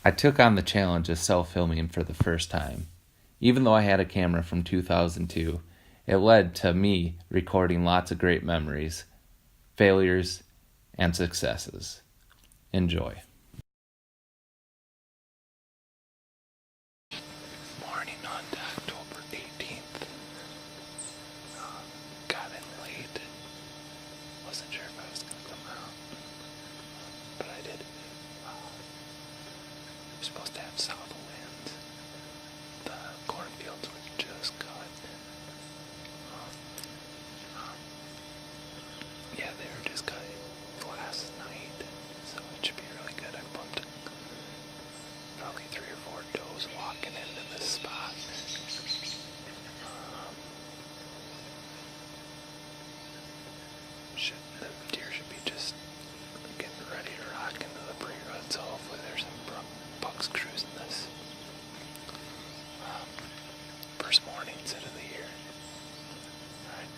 I took on the challenge of self-filming for the first time. Even though I had a camera from 2002, it led to me recording lots of great memories, failures, and successes. Enjoy. Morning on October 18th. Got in late. Wasn't sure if I was going to come out, but I did. We're supposed to have south winds. The cornfields were just cut. Yeah, they were just cut last night, so it should be really good. I bumped probably 3 or 4 does walking into this spot. The deer should be just getting ready to rock into the pre-rut, so hopefully there's some bucks cruising this first morning set of the year. Alright.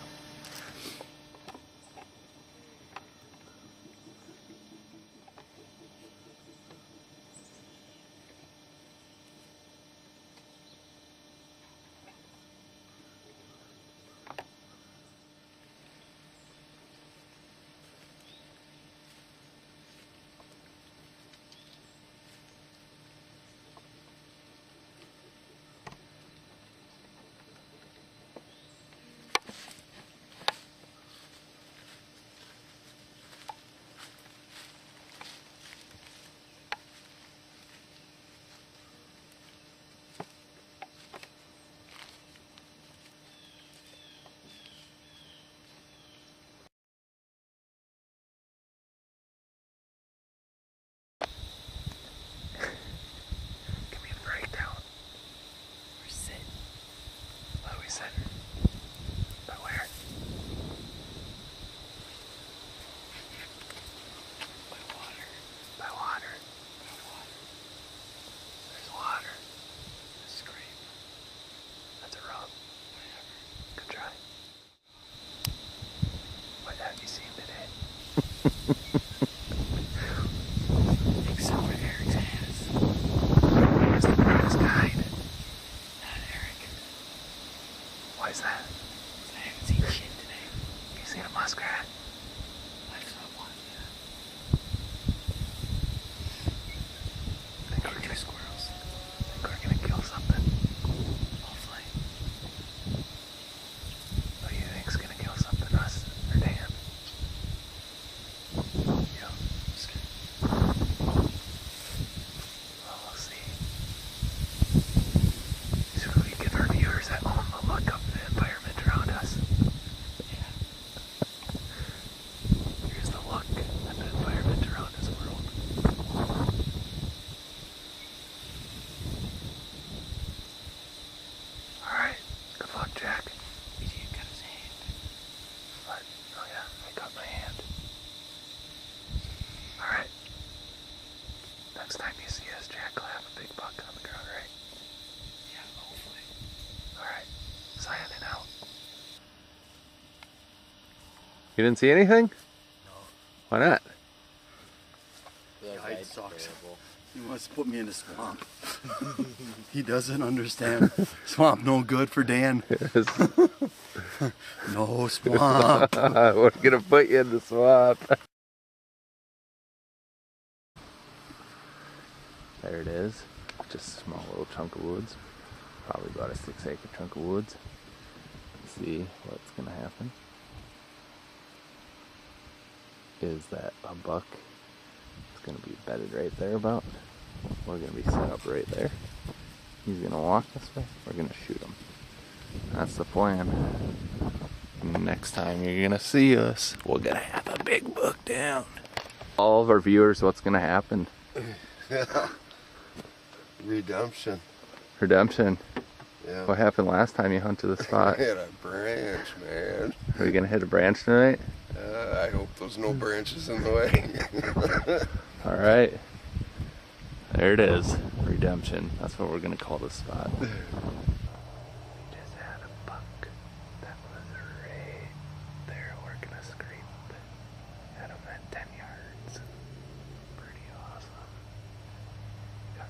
Why is that? I haven't seen shit today. You seen a muskrat? I saw one, I think we're 2 squirrels. I think we're gonna kill something. Hopefully. Who do you think's gonna kill something, us or Dan? You? Well, we'll see. Should we give our viewers at home a look up the environment around us? Yeah. Here's the look at the environment around this world. Alright, good luck, Jack. We didn't cut his hand. What? Oh yeah, I got my hand. Alright. Next time you see us, Jack will have a big buck on the ground, right? Yeah, hopefully. Alright, signing out. You didn't see anything? No. Why not? Guide sucks. He wants to put me in the swamp. He doesn't understand. Swamp no good for Dan. Yes. No swamp. We're gonna put you in the swamp. There it is. Just a small little chunk of woods. Probably about a 6-acre chunk of woods. Let's see what's gonna happen. Is that a buck? It's gonna be bedded right there about. We're gonna be set up right there. He's gonna walk this way. We're gonna shoot him. That's the plan. Next time you're gonna see us, we're gonna have a big buck down. All of our viewers, what's gonna happen? Redemption. Redemption. Yeah. What happened last time you hunted the spot? I hit a branch, man. Are we gonna hit a branch tonight? I hope there's no branches in the way. All right. There it is. Redemption. That's what we're gonna call this spot. We just had a buck that was right there working a scrape. Had him at 10 yards. Pretty awesome. Got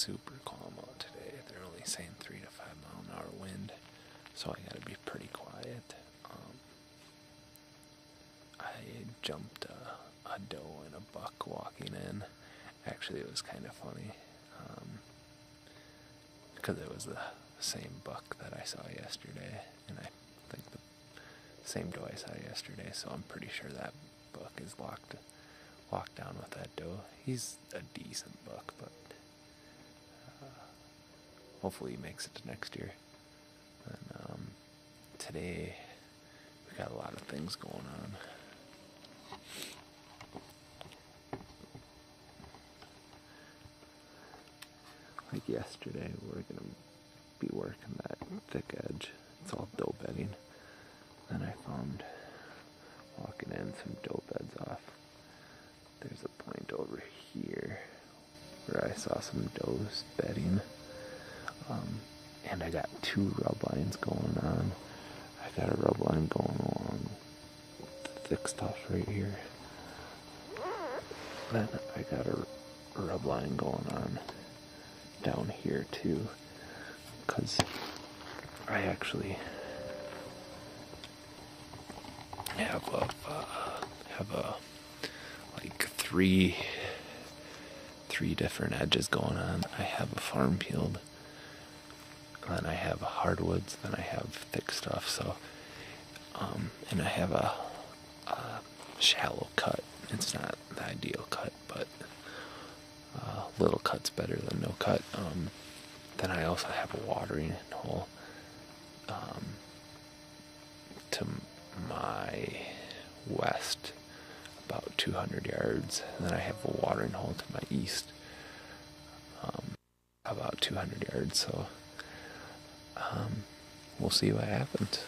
super calm out today. They're only saying 3 to 5 mile an hour wind, so I gotta be pretty quiet. I jumped a doe and a buck walking in. Actually, it was kind of funny because it was the same buck that I saw yesterday, and I think the same doe I saw yesterday, so I'm pretty sure that buck is locked down with that doe. He's a decent buck, but hopefully he makes it to next year. And today we got a lot of things going on. Like yesterday, we're gonna be working that thick edge. It's all doe bedding. Then I found, walking in, some doe beds off. There's a point over here where I saw some does bedding. And I got 2 rub lines going on. I got a rub line going along the thick stuff right here. Then I got a rub line going on down here too, because I actually have a like three different edges going on. I have a farm field, then I have hardwoods, then I have thick stuff. So, and I have a shallow cut. It's not the ideal cut, but little cut's better than no cut. Then I also have a watering hole to my west, about 200 yards. And then I have a watering hole to my east, about 200 yards. So we'll see what happens.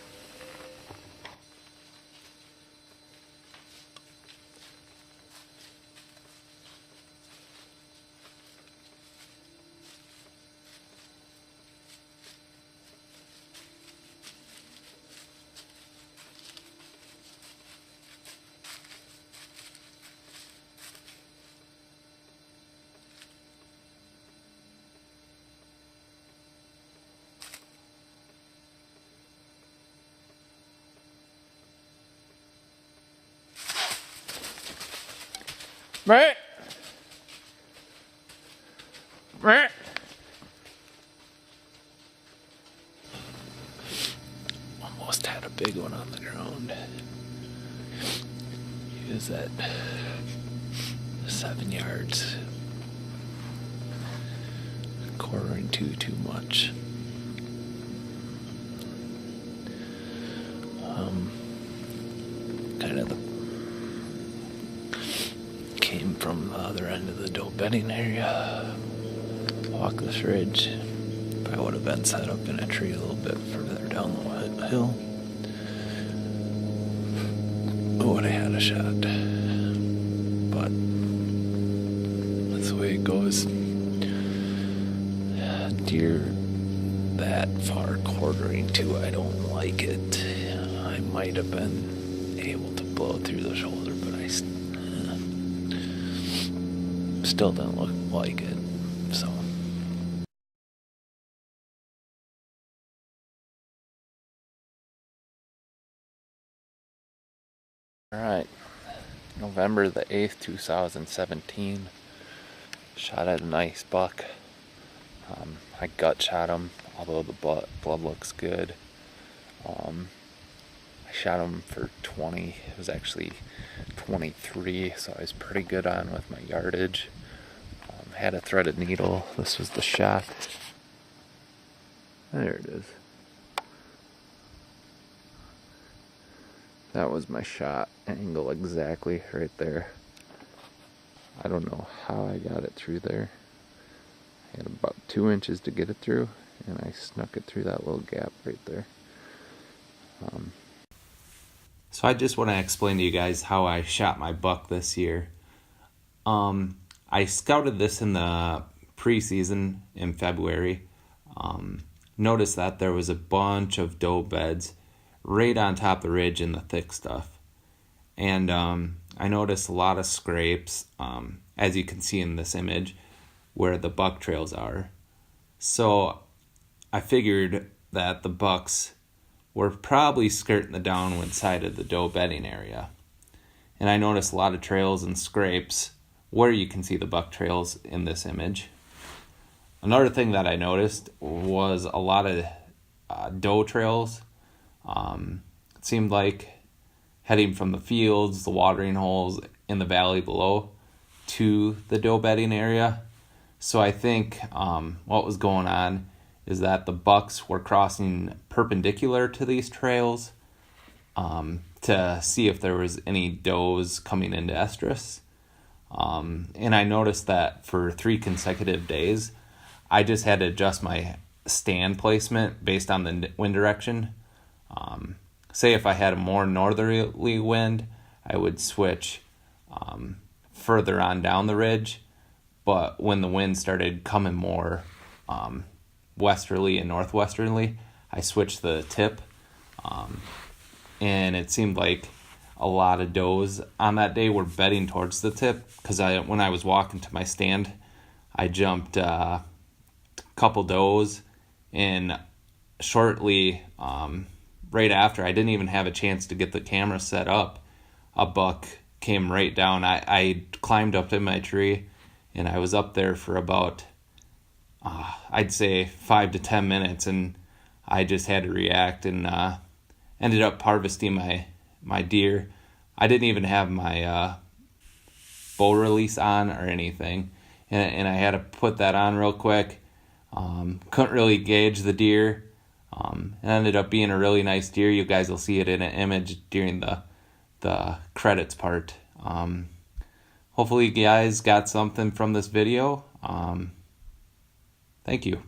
Right. Right. Almost had a big one on the ground. He was at 7 yards. Quartering too much. Kind of came from the other end of the doe bedding area. Walk this ridge. If I would have been set up in a tree a little bit further down the hill, I would have had a shot. But that's the way it goes. Deer that far quartering too, I don't like it. I might have been able to blow through the shoulder, but I still didn't look like it. So all right, November the 8th, 2017. Shot at a nice buck. I gut shot him, although the blood looks good. I shot him for 20. It was actually 23, so I was pretty good on with my yardage. Had a threaded needle. This was the shot. There it is. That was my shot angle exactly right there. I don't know how I got it through there. I had about 2 inches to get it through, and I snuck it through that little gap right there. So I just want to explain to you guys how I shot my buck this year. I scouted this in the preseason in February. Noticed that there was a bunch of doe beds right on top of the ridge in the thick stuff. And I noticed a lot of scrapes, as you can see in this image. where the buck trails are. So I figured that the bucks were probably skirting the downwind side of the doe bedding area. And I noticed a lot of trails and scrapes where you can see the buck trails in this image. Another thing that I noticed was a lot of doe trails. It seemed like heading from the fields, the watering holes in the valley below to the doe bedding area. So I think what was going on is that the bucks were crossing perpendicular to these trails to see if there was any does coming into estrus. And I noticed that for 3 consecutive days, I just had to adjust my stand placement based on the wind direction. Say if I had a more northerly wind, I would switch further on down the ridge. But when the wind started coming more westerly and northwesterly, I switched the tip. And it seemed like a lot of does on that day were bedding towards the tip, because when I was walking to my stand, I jumped a couple does, and shortly right after, I didn't even have a chance to get the camera set up, a buck came right down. I climbed up in my tree, and I was up there for about I'd say 5 to 10 minutes, and I just had to react, and ended up harvesting my deer. I didn't even have my bow release on or anything, and I had to put that on real quick. Couldn't really gauge the deer. It ended up being a really nice deer. You guys will see it in an image during the credits part. Hopefully you guys got something from this video. Thank you.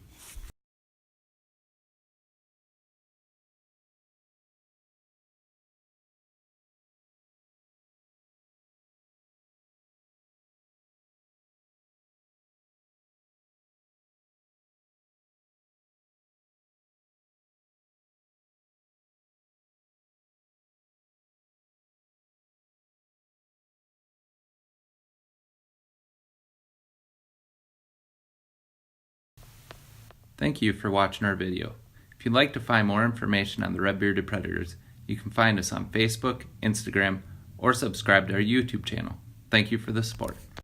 Thank you for watching our video. If you'd like to find more information on the red-bearded predators, you can find us on Facebook, Instagram, or subscribe to our YouTube channel. Thank you for the support.